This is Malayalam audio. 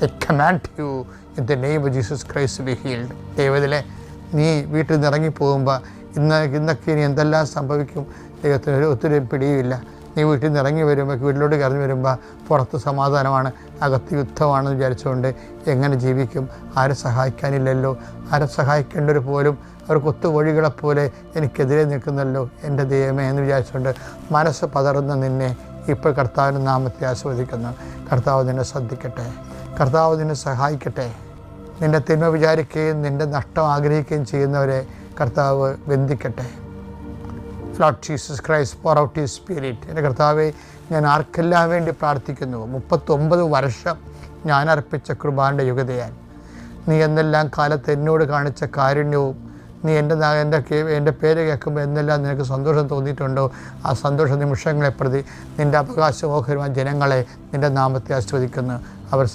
I command you in the name of Jesus Christ to be healed. ദൈവത്തിലെ നീ വീട്ടിൽ നിന്ന് ഇറങ്ങിപ്പോകുമ്പോൾ ഇന്നൊക്കെ ഇനി എന്തെല്ലാം സംഭവിക്കും ദൈവത്തിന് ഒത്തിരി പിടിയുമില്ല. നീ വീട്ടിൽ നിന്ന് ഇറങ്ങി വരുമ്പോൾ വീട്ടിലോട്ട് കയറി വരുമ്പോൾ പുറത്ത് സമാധാനമാണ്, അകത്ത് യുദ്ധമാണെന്ന് വിചാരിച്ചുകൊണ്ട് എങ്ങനെ ജീവിക്കും? ആരെ സഹായിക്കാനില്ലല്ലോ. ആരെ സഹായിക്കേണ്ടവർ പോലും അവർക്ക് ഒത്തുവഴികളെപ്പോലെ എനിക്കെതിരെ നിൽക്കുന്നല്ലോ എൻ്റെ ദൈവമേ എന്ന് വിചാരിച്ചുകൊണ്ട് മനസ്സ് പതറുന്ന നിന്നെ ഇപ്പോൾ കർത്താവിൻ്റെ നാമത്തെ ആസ്വദിക്കുന്നു. കർത്താവ് നിന്നെ ശ്രദ്ധിക്കട്ടെ, കർത്താവ് നിന്നെ സഹായിക്കട്ടെ. നിൻ്റെ തിന്മ വിചാരിക്കുകയും നിൻ്റെ നഷ്ടം ആഗ്രഹിക്കുകയും ചെയ്യുന്നവരെ കർത്താവ് ബന്ധിക്കട്ടെ. Lord Jesus Christ, pour out His Spirit. എൻ്റെ കർത്താവെ, ഞാൻ ആർക്കെല്ലാം വേണ്ടി പ്രാർത്ഥിക്കുന്നു. 39 വർഷം ഞാൻ അർപ്പിച്ച കൃപാന്റെ യുഗതയാൽ നീ എന്തെല്ലാം കാലത്ത് എന്നോട് കാണിച്ച കാരുണ്യവും നീ എൻ്റെ പേര് കേൾക്കുമ്പോൾ എന്തെല്ലാം നിനക്ക് സന്തോഷം തോന്നിയിട്ടുണ്ടോ, ആ സന്തോഷ നിമിഷങ്ങളെ പ്രതി നിൻ്റെ അവകാശമോഹരമായ ജനങ്ങളെ നിൻ്റെ നാമത്തെ ആസ്വദിക്കുന്നു. അവർ